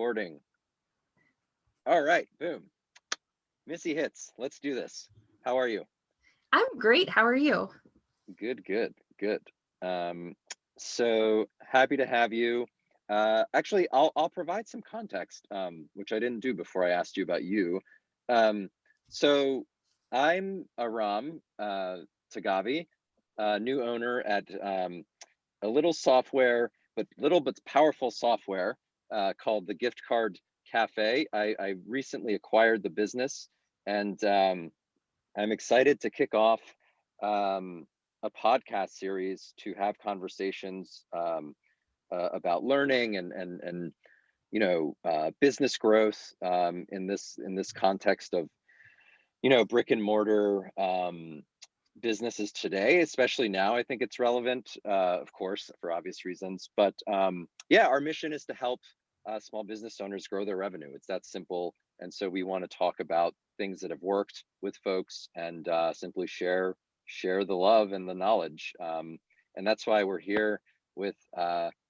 Recording. All right, boom. Missy Hitz, let's do this. How are you? I'm great. How are you? Good. So happy to have you. Actually, I'll provide some context, which I didn't do before I asked you about you. So I'm Aram Tagavi, new owner at a little software, but powerful software called the Gift Card Cafe. I recently acquired the business, and I'm excited to kick off a podcast series to have conversations about learning and business growth in this context of brick and mortar businesses today, especially now. I think it's relevant, of course, for obvious reasons. But yeah, our mission is to help small business owners grow their revenue. It's that simple. And so we want to talk about things that have worked with folks and simply share the love and the knowledge. And that's why we're here with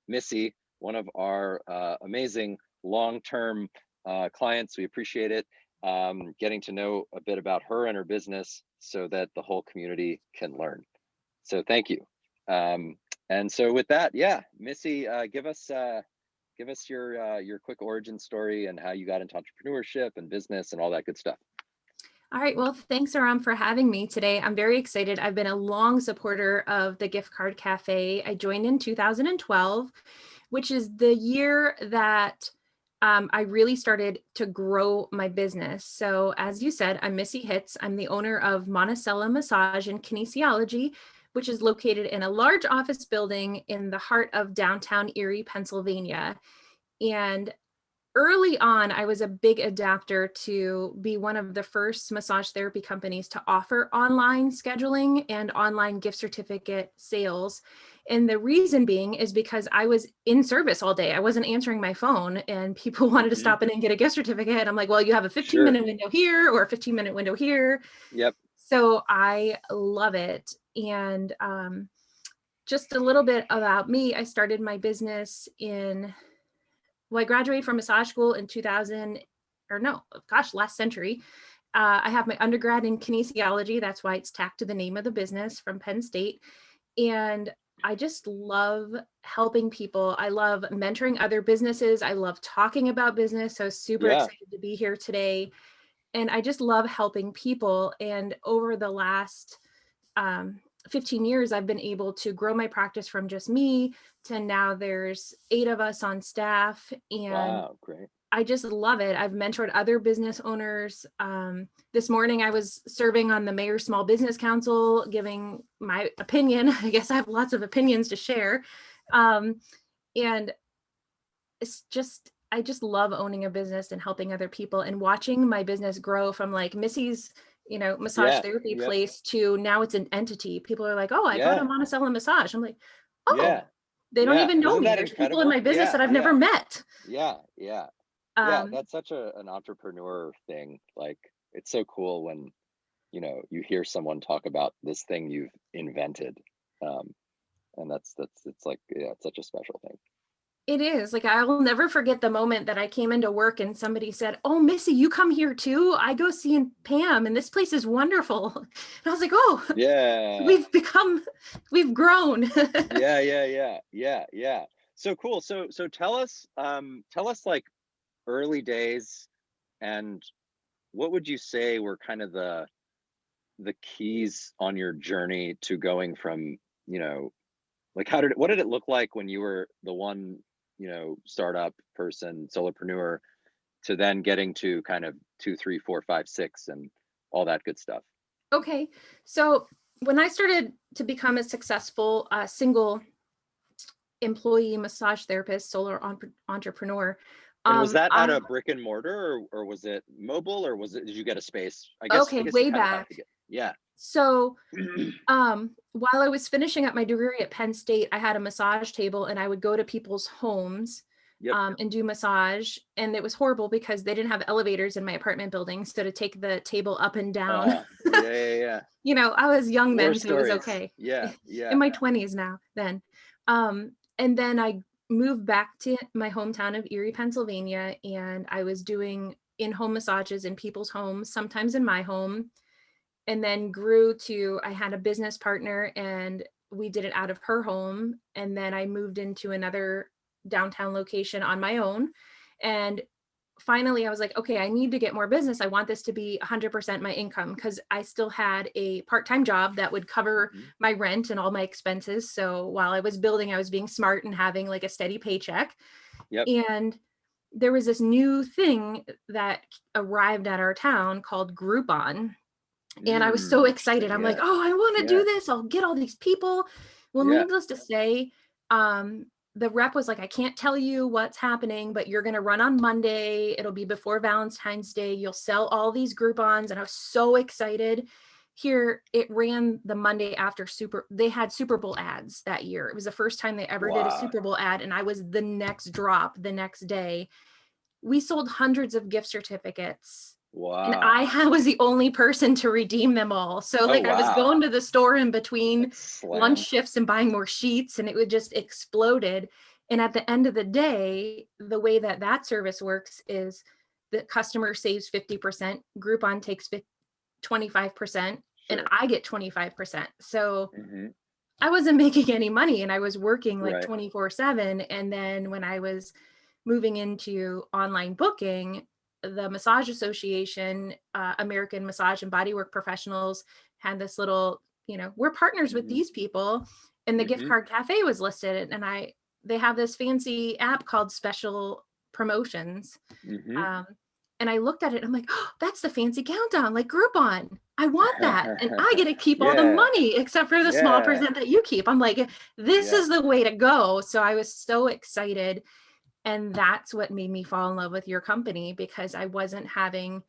Missy, one of our amazing long-term clients. We appreciate it. Getting to know a bit about her and her business so that the whole community can learn. So thank you. And so with that, yeah, Missy, give us your quick origin story and how you got into entrepreneurship and business and all that good stuff. All right. Well, thanks, Aram, for having me today. I'm very excited. I've been a long supporter of the Gift Card Cafe. I joined in 2012, which is the year that I really started to grow my business. So as you said, I'm Missy Hitz. I'm the owner of Monacella Massage and Kinesiology, which is located in a large office building in the heart of downtown Erie, Pennsylvania. And early on, I was a big adapter to be one of the first massage therapy companies to offer online scheduling and online gift certificate sales. And the reason being is because I was in service all day. I wasn't answering my phone and people wanted to stop in and get a gift certificate. I'm like, well, you have a 15-minute window here or a 15-minute window here. Yep. So I love it. And just a little bit about me, I started my business I graduated from massage school in 2000, last century. I have my undergrad in kinesiology. That's why it's tacked to the name of the business, from Penn State. And I just love helping people. I love mentoring other businesses. I love talking about business. So super excited to be here today. And I just love helping people. And over the last 15 years, I've been able to grow my practice from just me to now there's 8 of us on staff. And wow, great. I just love it. I've mentored other business owners. This morning I was serving on the Mayor's Small Business Council, giving my opinion. I guess I have lots of opinions to share. And it's just, I just love owning a business and helping other people and watching my business grow from like Missy's massage therapy place to now it's an entity. People are like, oh, I go to Monacella Massage. I'm like, oh, they don't even know me. There's people in my business that I've never met. Yeah, that's such an entrepreneur thing. Like, it's so cool when, you hear someone talk about this thing you've invented. And it's like, it's such a special thing. It is. Like, I will never forget the moment that I came into work and somebody said, oh, Missy, you come here too? I go see Pam and this place is wonderful. And I was like, oh, yeah, we've grown. Yeah. So cool. So tell us like early days, and what would you say were kind of the keys on your journey to going from, like, what did it look like when you were the one, startup person, solopreneur, to then getting to kind of 2, 3, 4, 5, 6 and all that good stuff? Okay. So when I started to become a successful single employee massage therapist, solo entrepreneur. And was that at a brick and mortar, or was it mobile, or did you get a space? I guess way back. Yeah. So while I was finishing up my degree at Penn State, I had a massage table and I would go to people's homes and do massage. And it was horrible because they didn't have elevators in my apartment building. So to take the table up and down. Yeah. I was young then, so it was okay. Yeah. In my 20s now then. And then I moved back to my hometown of Erie, Pennsylvania, and I was doing in-home massages in people's homes, sometimes in my home, and then grew to I had a business partner and we did it out of her home. And then I moved into another downtown location on my own. And finally I was like, okay, I need to get more business. I want this to be 100% my income because I still had a part-time job that would cover Mhm. my rent and all my expenses. So while I was building, I was being smart and having like a steady paycheck. Yep. And there was this new thing that arrived at our town called Groupon. And I was so excited. Interesting. I'm like, Yeah. "Oh, I wanna Yeah. do this. I'll get all these people." Well, Yeah. needless to say, the rep was like, "I can't tell you what's happening, but you're gonna run on Monday. It'll be before Valentine's Day. You'll sell all these Groupons." And I was so excited. Here, it ran the Monday after they had Super Bowl ads that year. It was the first time they ever did a Wow. Super Bowl ad, and I was the next drop the next day. We sold hundreds of gift certificates and Wow. was the only person to redeem them all. So Oh, like I was wow. going to the store in between That lunch slammed. shifts and buying more sheets and it would just exploded. And at the end of the day, the way that that service works is the customer saves 50%, Groupon takes 25%, and Sure. I get 25%. So Hmm. I wasn't making any money and I was working like Right. 24/7. And then when I was moving into online booking, the Massage Association, American Massage and Bodywork Professionals had this little, we're partners with Hmm. these people. And the Gift Hmm. Card Cafe was listed. And they have this fancy app called Special Promotions. Hmm. Um, and I looked at it and I'm like, oh, that's the fancy countdown, like Groupon. I want that. And I get to keep all the Yeah. money except for the small Yeah. percent that you keep. I'm like, this Yeah. is the way to go. So I was so excited. And that's what made me fall in love with your company because I wasn't having,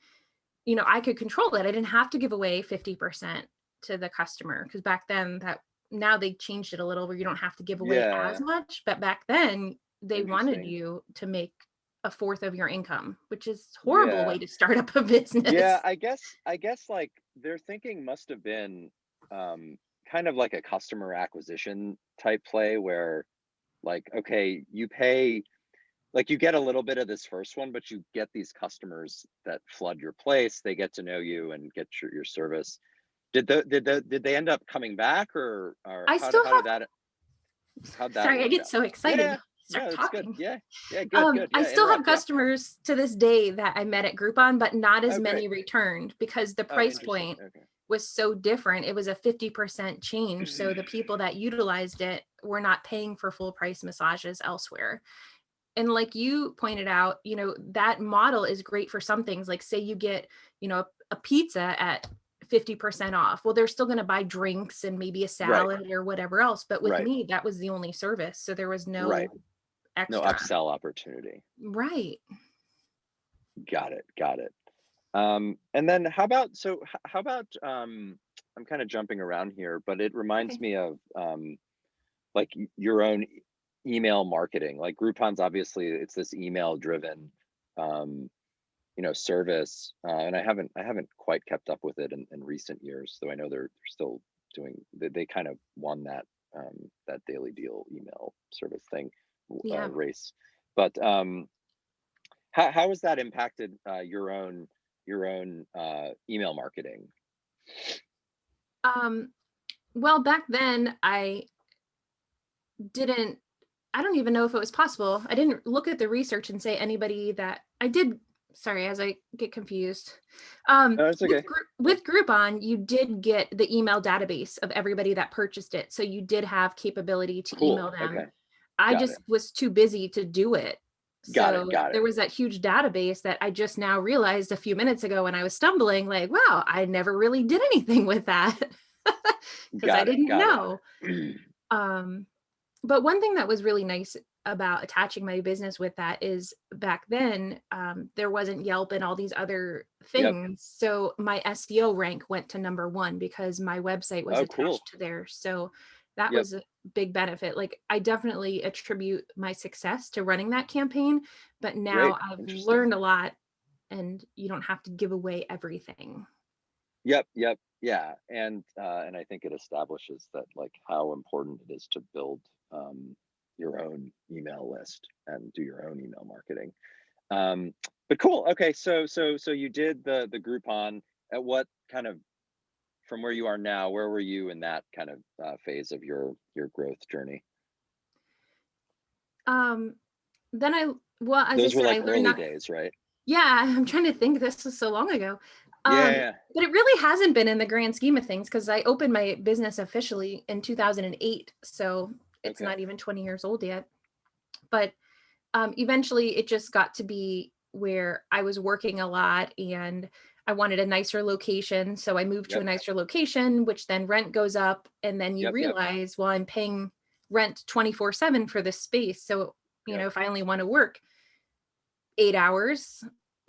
I could control it. I didn't have to give away 50% to the customer because back then now they changed it a little where you don't have to give away as Yeah. much. But back then they wanted Interesting. you to make a fourth of your income, which is a horrible way Yeah. to start up a Yeah, business. I guess like their thinking must have been kind of like a customer acquisition type play where like okay, you pay like you get a little bit of this first one, but you get these customers that flood your place, they get to know you and get your service. Did they end up coming back or I still how did that how'd that Sorry, I work get out? so excited. Yeah. Start No, it's good. talking. Yeah. Yeah, good, good. I Yeah, still have interrupt. Yeah. customers to this day that I met at Groupon, but not as Oh, great. many returned because the Oh, price interesting. point Okay. was so different. It was a 50% change. So the people that utilized it were not paying for full price massages elsewhere. And like you pointed out, that model is great for some things. Like say you get, a pizza at 50% off. Well, they're still going to buy drinks and maybe a Right. salad or whatever else. But with Right. me, that was the only service. So there was Right. no No extra. upsell opportunity. Right. Got it. Got it. And then how about how about I'm kind of jumping around here, but it reminds Okay. me of like your own email marketing. Like Groupon's obviously it's this email driven um, service, and I haven't quite kept up with it in recent years. Though I know they're still doing they kind of won that daily deal email service thing Yeah. race, but how has that impacted your own email marketing? Um, well, back then didn't, I don't even know if it was possible. I didn't look at the research and say anybody that I did. Sorry, as I get confused. Oh, it's okay. Yeah. With Groupon, you did get the email database of everybody that purchased it. So you did have capability to email Cool. them. Okay. I Got it. just was too busy to do it. Got it. So Got there it. was that huge database that I just now realized a few minutes ago when I was stumbling, like, wow, I never really did anything with that because I Got it. didn't Got know. it. Um, but one thing that was really nice about attaching my business with that is back then there wasn't Yelp and all these other Yep. things. So my SEO rank went to #1 because my website was Oh, cool. attached to there. So that Yep. was a big benefit. Like I definitely attribute my success to running that campaign, but Great. now I've Interesting. learned a lot and you don't have to give away everything. Yep. Yep. Yeah. And I think it establishes that like how important it is to build your own email list and do your own email marketing. Um, but cool. Okay, so you did the Groupon. At what kind of, from where you are now, where were you in that kind of phase of your growth journey? Um, then well, as I Those were said, I like learned early not, days, right? yeah, I'm trying to think, this was so long ago. Yeah. But it really hasn't been in the grand scheme of things, because I opened my business officially in 2008. So it's Okay. not even 20 years old yet. But eventually it just got to be where I was working a lot and I wanted a nicer location. So I moved to a Yep. nicer location, which then rent goes up. And then you Yep. realize, well, I'm paying rent 24/7 for this space. So, Yep. if I only want to work 8 hours,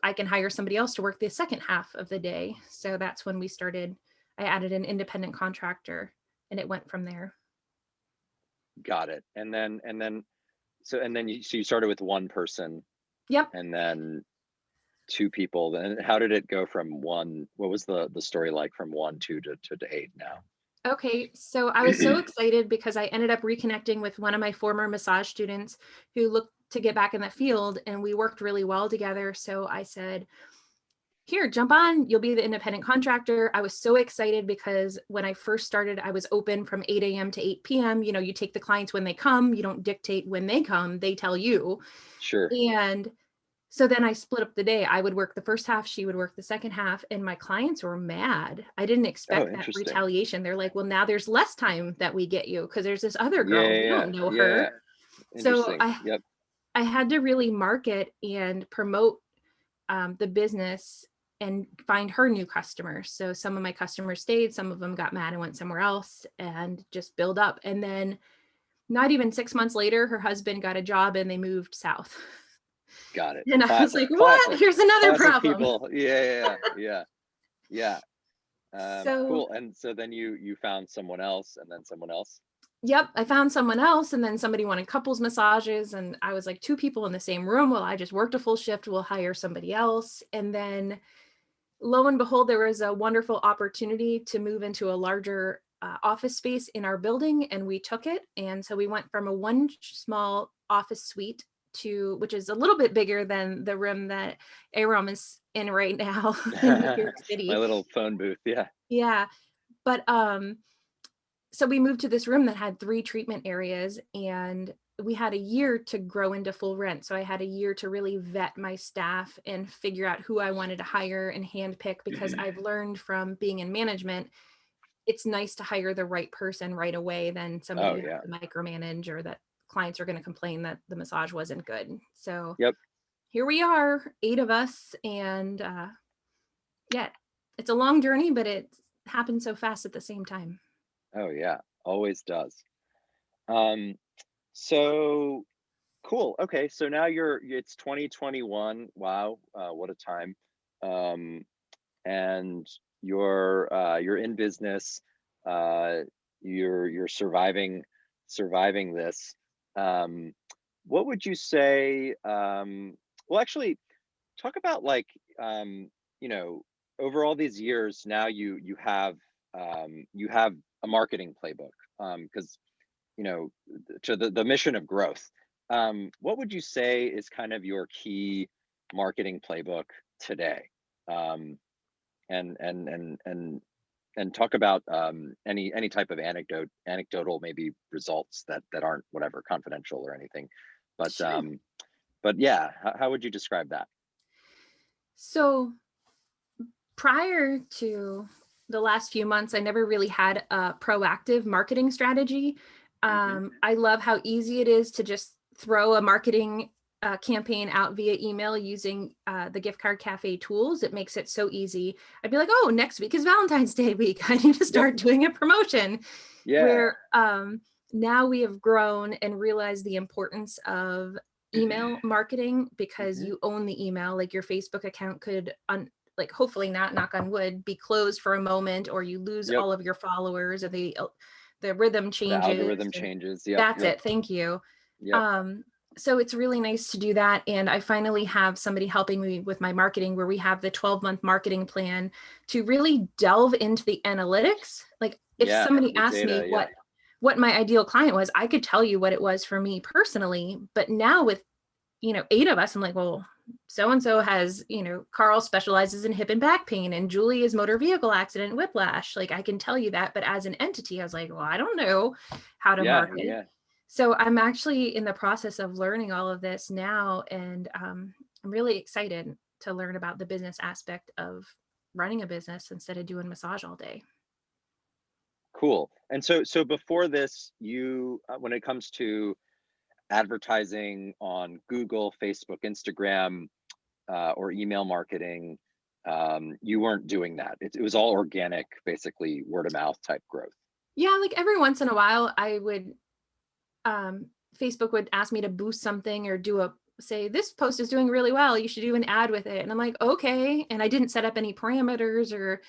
I can hire somebody else to work the second half of the day. So that's when I added an independent contractor and it went from there. Got it. And then you started with one person Yep. and then two people. Then how did it go from one? What was the story like from one, two to eight now? Okay, so I was so excited because I ended up reconnecting with one of my former massage students who looked to get back in the field, and we worked really well together. So I said, here, jump on, you'll be the independent contractor. I was so excited because when I first started, I was open from 8 a.m. to 8 p.m. You take the clients when they come, you don't dictate when they come, they tell you. Sure. And so then I split up the day. I would work the first half, she would work the second half, and my clients were mad. I didn't Oh, expect that interesting. retaliation. They're like, well, now there's less time that we get you because there's this other Yeah, girl. We yeah, don't know yeah. her. So Interesting. I Yep. I had to really market and promote the business and find her new customers. So some of my customers stayed, some of them got mad and went somewhere else, and just build up. And then not even 6 months later, her husband got a job and they moved south. Got it. And I was Classic. like, what? Classic. Here's another Classic problem. people. Yeah, yeah, yeah, yeah. So, Cool. And so then you found someone else, and then someone else. yep, I found someone else, and then somebody wanted couples massages, and I was like, two people in the same room. Well, I just worked a full shift. We'll hire somebody else. And then lo and behold, there was a wonderful opportunity to move into a larger office space in our building, and we took it. And so we went from a one small office suite to, which is a little bit bigger than the room that Aram is in right now in New York My City. little phone booth. Yeah. Yeah. But so we moved to this room that had 3 treatment areas, and we had a year to grow into full rent. So I had a year to really vet my staff and figure out who I wanted to hire and handpick, because I've learned from being in management, it's nice to hire the right person right away than somebody Oh you yeah. have to micromanage, or that clients are going to complain that the massage wasn't good. So Yep. here we are, 8 of us, and yeah, it's a long journey, but it happened so fast at the same time. Oh yeah. Always does. Um. So cool. Okay. So now it's 2021. Wow. What a time. Um. And you're in business. Uh. You're surviving this. Um. What would you say? Well, actually, talk about like you know over all these years now you have a marketing playbook because you know to the mission of growth. What would you say is kind of your key marketing playbook today? um, and talk about any type of anecdotal maybe results that aren't whatever confidential or anything, but Sure. yeah, how would you describe that? So prior to the last few months, I never really had a proactive marketing strategy. Hmm. I love how easy it is to just throw a marketing campaign out via email using the gift card cafe tools. It makes it so easy. I'd be like, oh, next week is Valentine's Day week. I need to Yep. start doing a promotion. Yeah. Where now we have grown and realized the importance of email marketing, because Hmm. you own the email. Like your Facebook account could like, hopefully not, knock on wood, be closed for a moment, or you lose Yep. all of your followers, or the rhythm The changes, algorithm and changes. Yep. that's Yep. it. Thank you. Yep. um so it's really nice to do that, and I finally have somebody helping me with my marketing, where we have the 12-month marketing plan to really delve into the analytics. Like if Yeah. somebody The asks me data. Yeah. what my ideal client was. I could tell you what it was for me personally, but now with, 8 of us, I'm like, well, so-and-so has, Carl specializes in hip and back pain, and Julie is motor vehicle accident and whiplash. Like, I can tell you that, but as an entity, I was like, well, I don't know how to Yeah, market. yeah. So I'm actually in the process of learning all of this now. And I'm really excited to learn about the business aspect of running a business instead of doing massage all day. Cool. And so before this, you when it comes to advertising on Google, Facebook, Instagram, or email marketing, you weren't doing that. It was all organic, basically word of mouth type growth. Yeah, like every once in a while, I would, Facebook would ask me to boost something or say, this post is doing really well, you should do an ad with it. And I'm like, okay. And I didn't set up any parameters or,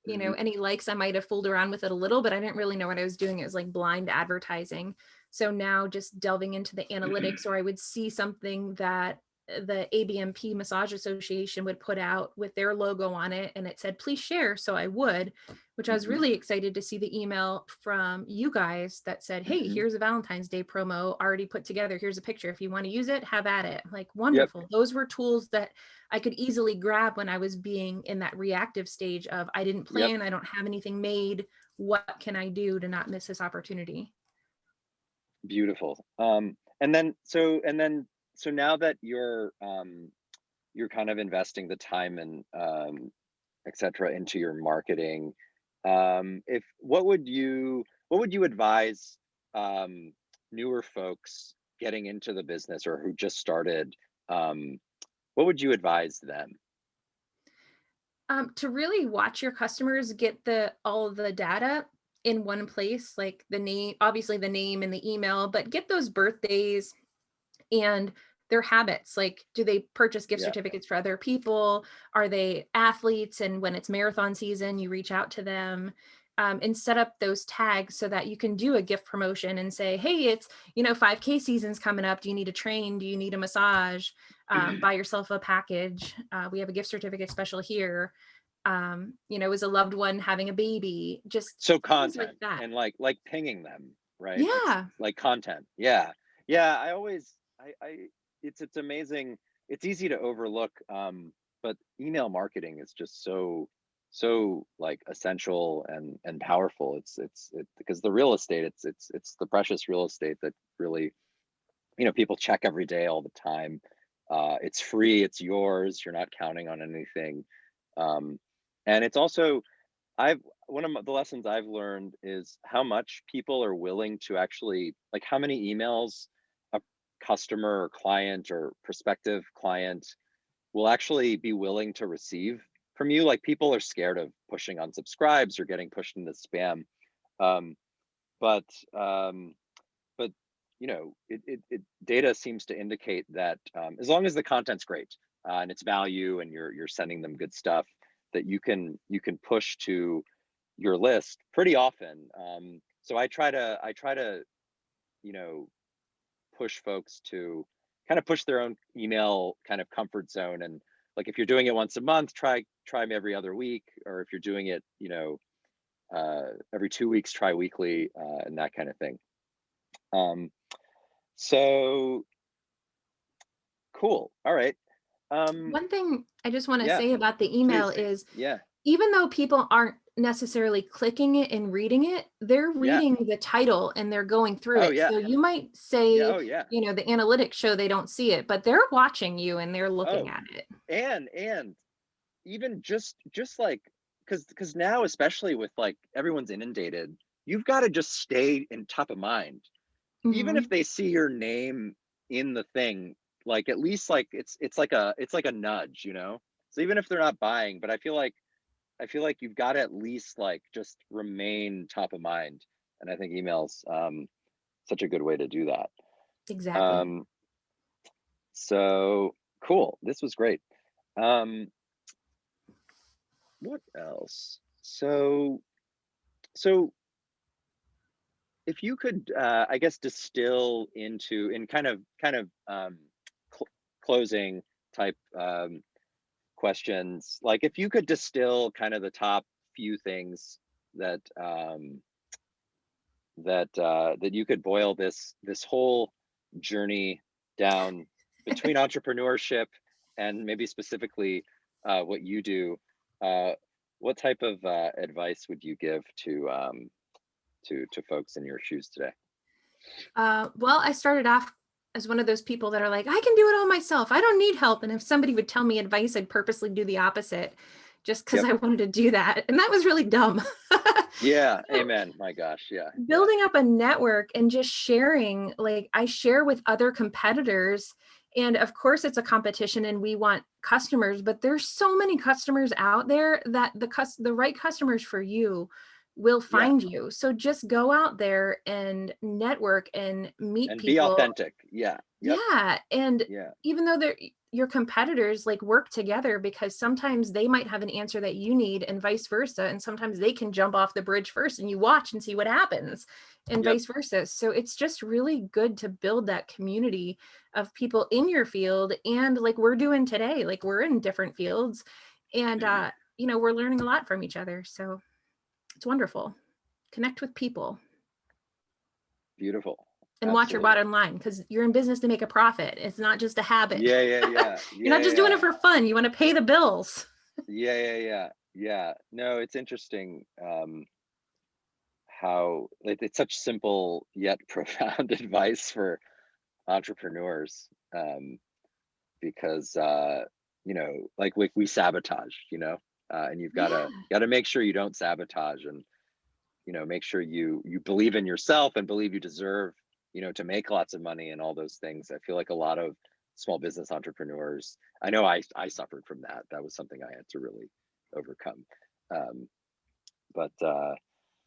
Hmm. any likes. I might have fooled around with it a little, but I didn't really know what I was doing. It was like blind advertising. So now just delving into the analytics, or I would see something that the ABMP Massage Association would put out with their logo on it, and it said, please share. So I would, which I was Hmm. really excited to see the email from you guys that said, hey, Hmm. here's a Valentine's Day promo already put together. Here's a picture. If you want to use it, have at it. I'm like, Yep. wonderful. Those were tools that I could easily grab when I was being in that reactive stage of, I didn't Yep. plan, I don't have anything made. What can I do to not miss this opportunity? Beautiful. And then so now that you're kind of investing the time and et cetera into your marketing, if what would you advise newer folks getting into the business or who just started? Um, what would you advise them? To really watch your customers, get all of the data in one place, like the name, obviously the name and the email, but get those birthdays and their habits. Like, do they purchase gift Yeah. certificates for other people? Are they athletes? And when it's marathon season, you reach out to them, and set up those tags so that you can do a gift promotion and say, hey, it's, 5K season's coming up. Do you need a train? Do you need a massage? Buy yourself a package. We have a gift certificate special here. Is a loved one having a baby? Just So things like content that. and like pinging them, right? It's Yeah. like content. Yeah. Yeah. I always I it's amazing. It's easy to overlook, but email marketing is just so like essential and powerful. It's because the real estate, it's the precious real estate that really, people check every day all the time. It's free, it's yours, you're not counting on anything. Um, and it's also, I've one of the lessons I've learned is how much people are willing to actually, like, how many emails a customer or client or prospective client will actually be willing to receive from you. Like, people are scared of pushing unsubscribes or getting pushed into spam. Um, but um, but data seems to indicate that, as long as the content's great, and it's value, and you're sending them good stuff, that you can push to your list pretty often. So I try to you know push folks to kind of push their own email kind of comfort zone. And like, if you're doing it once a month, try me every other week, or if you're doing it, every 2 weeks, try weekly, and that kind of thing. um, so cool. All right. One thing I just want to Yeah, say about the email please. is, Yeah. even though people aren't necessarily clicking it and reading it, they're Yeah. reading the title and they're going through Oh it. yeah. So you might Yeah. say, Oh yeah. the analytics show they don't see it, but they're watching you and they're looking Oh, at it. and even just like, because now, especially with, like, everyone's inundated, you've got to just stay in top of mind. Even if Mhm. they see your name in the thing, like, at least, like, it's like a nudge. So even if they're not buying, but I feel like you've got to at least, like, just remain top of mind. And I think emails, such a good way to do that. Exactly. Um, so cool. This was great. Um, what else? So if you could, I guess, distill into, in kind of cl- closing type, questions, like, if you could distill kind of the top few things that, that you could boil this whole journey down between entrepreneurship and maybe specifically what you do. Uh, what type of advice would you give to folks in your shoes today? Well, I started off as one of those people that are like, I can do it all myself. I don't need help. And if somebody would tell me advice, I'd purposely do the opposite just because Yep. I wanted to do that. And that was really dumb. Yeah. So, Amen. My gosh. Yeah. Yeah. building up a network and just sharing, like I share with other competitors. And of course, it's a competition and we want customers, but there's so many customers out there that the right customers for you will Yeah. find you. So just go out there and network and meet And be people. authentic. Yeah. Yep. Yeah, and Yeah. even though they're your competitors, like, work together because sometimes they might have an answer that you need and vice versa, and sometimes they can jump off the bridge first and you watch and see what happens and Yep. vice versa. So it's just really good to build that community of people in your field and like we're doing today, like we're in different fields and we're learning a lot from each other. So it's wonderful. Connect with people. Beautiful. And watch your Absolutely. bottom line because you're in business to make a profit. It's not just a habit. Yeah. Yeah. Yeah. You're not Yeah. just doing it Yeah. for fun. You want to pay the bills. Yeah. Yeah. Yeah. Yeah. No, it's interesting. How it's such simple yet profound advice for entrepreneurs, because like we sabotage, and you've got Yeah. to make sure you don't sabotage, and make sure you believe in yourself and believe you deserve to make lots of money and all those things. I feel like a lot of small business entrepreneurs, I know I suffered from that. That was something I had to really overcome. um, but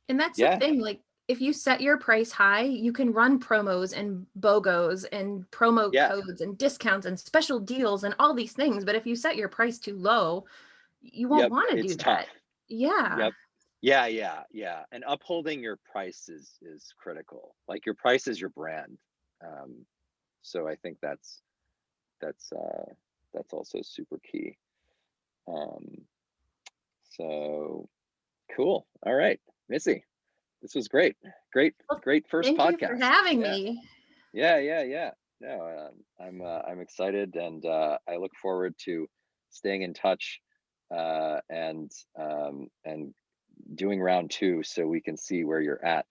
And that's the yeah. thing. Like, if you set your price high, you can run promos and BOGOs and promo Yeah. codes and discounts and special deals and all these things. But if you set your price too low, you won't Yep. want to do It's tough. that. Yeah. Yep. Yeah, yeah, yeah. And upholding your price is critical. Like your price is your brand. Um, so I think that's also super key. Um, so cool. All right, Missy, this was great. Great, Well, great first thank you for podcast. having Yeah, me. yeah, yeah, yeah. No, I'm excited, and I look forward to staying in touch, and doing round two so we can see where you're at